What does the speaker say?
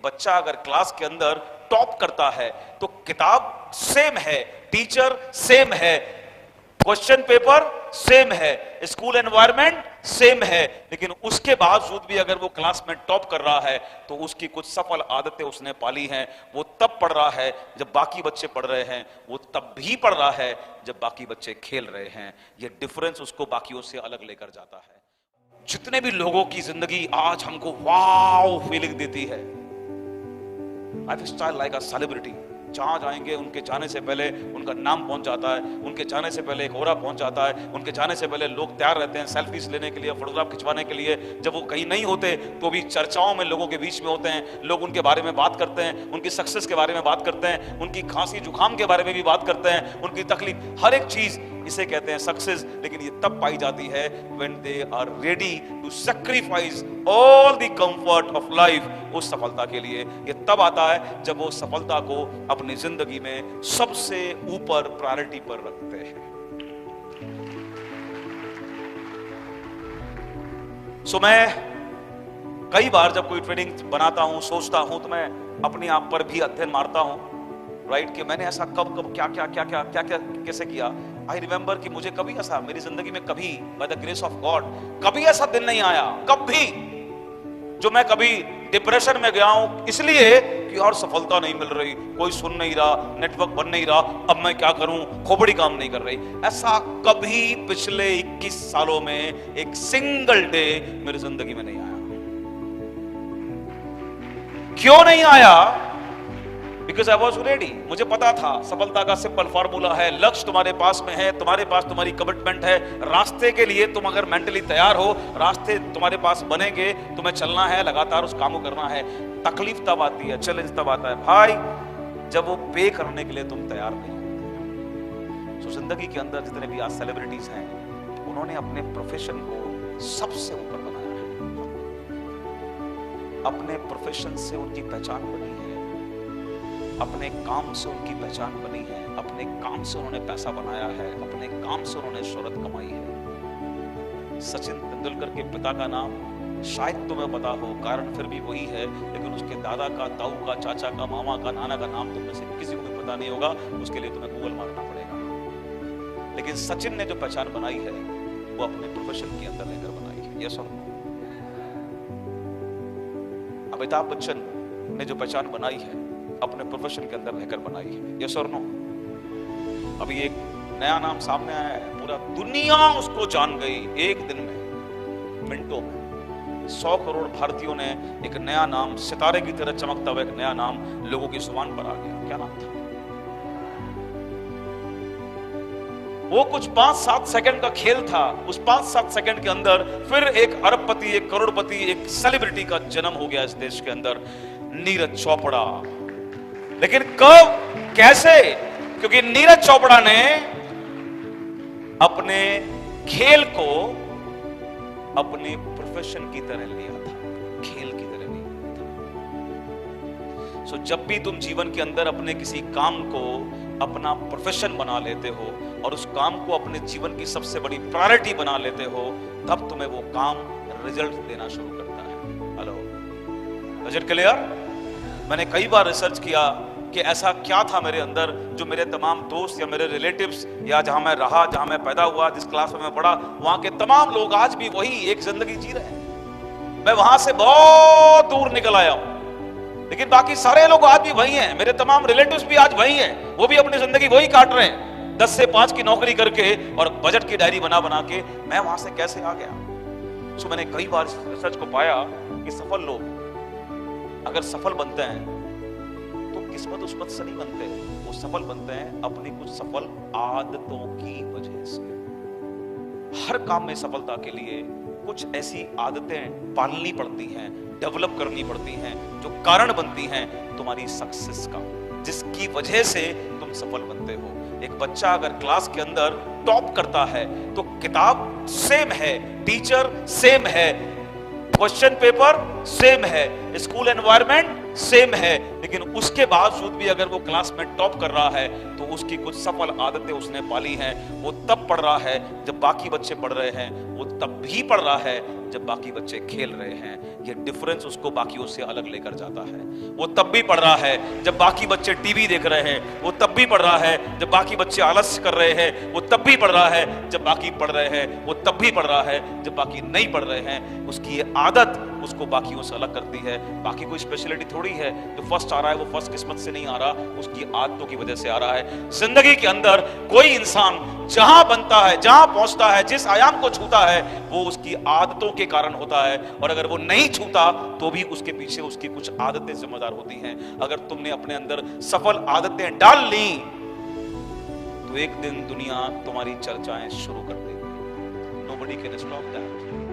बच्चा अगर क्लास के अंदर टॉप करता है तो किताब सेम है, टीचर सेम है, क्वेश्चन पेपर सेम है, स्कूल एनवायरनमेंट सेम है, लेकिन उसके बावजूद भी अगर वो क्लास में टॉप कर रहा है तो उसकी कुछ सफल आदतें उसने पाली हैं। वो तब पढ़ रहा है जब बाकी बच्चे पढ़ रहे हैं, वो तब भी पढ़ रहा है जब बाकी बच्चे खेल रहे हैं। ये डिफरेंस उसको बाकियों से अलग लेकर जाता है। जितने भी लोगों की जिंदगी आज हमको वाव फीलिंग देती है, लाइफस्टाइल लाइक अ सेलिब्रिटी, जहां जाएंगे उनके जाने से पहले उनका नाम पहुंच जाता है, उनके जाने से पहले एक ओरा पहुंच जाता है, उनके जाने से पहले लोग तैयार रहते हैं सेल्फीज लेने के लिए, फोटोग्राफ खिंचवाने के लिए। जब वो कहीं नहीं होते तो भी चर्चाओं में लोगों के बीच में होते हैं, लोग उनके बारे में बात करते हैं, उनकी सक्सेस के बारे में बात करते हैं, उनकी खांसी जुकाम के बारे में भी बात करते हैं, उनकी तकलीफ, हर एक चीज, इसे कहते हैं सक्सेस। लेकिन ये तब पाई जाती है when they are ready to sacrifice all the comfort of life उस सफलता के लिए। ये तब आता है जब वो सफलता को अपनी जिंदगी में सबसे ऊपर प्रायोरिटी पर रखते हैं। सो मैं कई बार जब कोई ट्रेनिंग बनाता हूं, सोचता हूं, तो मैं अपने आप पर भी अध्ययन मारता हूं, राइट, कि मैंने ऐसा कब कब क्या क्या क्या क्या क्या क्या कैसे किया। आई रिमेंबर कि मुझे कभी ऐसा मेरी जिंदगी में कभी by the grace of God कभी ऐसा दिन नहीं आया, कभी, जो मैं कभी डिप्रेशन में गया हूं इसलिए कि यार सफलता नहीं मिल रही, कोई सुन नहीं रहा, नेटवर्क बन नहीं रहा, अब मैं क्या करूं, खोपड़ी काम नहीं कर रही। ऐसा कभी पिछले 21 सालों में एक सिंगल डे मेरी जिंदगी में नहीं आया। क्यों नहीं आया? Because I was ready। मुझे पता था सफलता का सिंपल फार्मूला है, लक्ष्य तुम्हारे पास में है, तुम्हारे पास तुम्हारी कमिटमेंट है, रास्ते के लिए तुम अगर मेंटली तैयार हो, रास्ते तुम्हारे पास बनेंगे, तुम्हें चलना है, लगातार उस काम को करना है। तकलीफ तब आती है, चैलेंज तब आता है भाई जब वो पे करने के लिए तुम तैयार नहीं। तो जिंदगी के अंदर जितने भी आज सेलिब्रिटीज हैं, उन्होंने अपने प्रोफेशन को सबसे ऊपर बनाया है, अपने प्रोफेशन से उनकी पहचान बनी है, अपने काम से उनकी पहचान बनी है, अपने काम से उन्होंने पैसा बनाया है, अपने काम से उन्होंने शोहरत कमाई है। सचिन तेंदुलकर के पिता का नाम शायद तुम्हें पता हो, कारण फिर भी वही है, लेकिन उसके दादा का, ताऊ का, चाचा का, मामा का, नाना का नाम तुम में से किसी को भी पता नहीं होगा, उसके लिए तुम्हें गूगल मारना पड़ेगा। लेकिन सचिन ने जो पहचान बनाई है वो अपने प्रोफेशन के अंदर रहकर बनाई है। यस और नो? अमिताभ बच्चन ने जो पहचान बनाई है अपने प्रोफेशन के अंदर रहकर बनाई है। यस और नो? अभी एक नया नाम सामने आया है, पूरा दुनिया उसको जान गई एक दिन में, मिनटों में। 100 करोड़ भारतीयों ने एक नया नाम, सितारे की तरह चमकता हुआ एक नया नाम लोगों की जुबान पर आ गया। क्या नाम था वो? कुछ 5-7 सेकंड का खेल था। उस 5-7 सेकंड के अंदर फिर एक अरबपति, एक करोड़पति, एक सेलिब्रिटी का जन्म हो गया इस देश के अंदर, नीरज चोपड़ा। लेकिन कब, कैसे? क्योंकि नीरज चोपड़ा ने अपने खेल को अपने प्रोफेशन की तरह लिया था, खेल की तरह नहीं लिया था। सो जब भी तुम जीवन के अंदर अपने किसी काम को अपना प्रोफेशन बना लेते हो और उस काम को अपने जीवन की सबसे बड़ी प्रायोरिटी बना लेते हो, तब तुम्हें वो काम रिजल्ट देना शुरू करता है। Hello, budget clear? मैंने कई बार रिसर्च किया कि ऐसा क्या था मेरे अंदर जो मेरे तमाम दोस्त या मेरे रिलेटिव्स या जहां मैं रहा, जहां मैं पैदा हुआ, जिस क्लास में मैं पढ़ा, वहां के तमाम लोग आज भी वही एक जिंदगी जी रहे हैं। मैं वहां से बहुत दूर निकल आया हूं, लेकिन बाकी सारे लोग आज भी वही हैं। मेरे तमाम रिलेटिव्स भी आज वही हैं, वो भी अपनी जिंदगी वही काट रहे हैं, 10 से 5 की नौकरी करके और बजट की डायरी बना बना के। मैं वहां से कैसे आ गया? सो मैंने कई बार रिसर्च को पाया कि सफल लोग अगर सफल बनते हैं तो किस्मत उस्मत से नहीं बनते, वो सफल बनते हैं अपनी कुछ सफल आदतों की वजह से। हर काम में सफलता के लिए कुछ ऐसी आदतें पालनी पड़ती हैं, डेवलप करनी पड़ती हैं, जो कारण बनती हैं तुम्हारी सक्सेस का, जिसकी वजह से तुम सफल बनते हो। एक बच्चा अगर क्लास के अंदर टॉप करता है तो किताब सेम है, टीचर सेम है, क्वेश्चन पेपर सेम है, स्कूल एनवायरनमेंट सेम है, लेकिन उसके बावजूद भी अगर वो क्लास में टॉप कर रहा है तो उसकी कुछ सफल आदतें उसने पाली हैं। वो तब पढ़ रहा है जब बाकी बच्चे पढ़ रहे हैं, वो तब भी पढ़ रहा है जब बाकी बच्चे खेल रहे हैं। ये डिफरेंस उसको बाकियों से अलग लेकर जाता है। वो तब भी पढ़ रहा है जब बाकी बच्चे टीवी देख रहे हैं, वो तब भी पढ़ रहा है जब बाकी बच्चे आलस्य कर रहे हैं, वो तब भी पढ़ रहा है जब बाकी पढ़ रहे हैं, वो तब भी पढ़ रहा है जब बाकी नहीं पढ़ रहे हैं। उसकी ये आदत उसको बाकियों से अलग करती है। बाकी कोई स्पेशलिटी थोड़ी है, जो फर्स्ट आ रहा है वो फर्स्ट किस्मत से नहीं आ रहा, उसकी आदतों की वजह से आ रहा है। जिंदगी के अंदर कोई इंसान जहां बनता है, जहां पहुंचता है, जिस आयाम को छूता है, वो उसकी आदतों के कारण होता है। और अगर वो नहीं छूता तो भी उसके पीछे उसकी कुछ आदतें जिम्मेदार होती हैं। अगर तुमने अपने अंदर सफल आदतें डाल ली तो एक दिन दुनिया तुम्हारी चर्चाएं शुरू कर देगी। Nobody can stop that.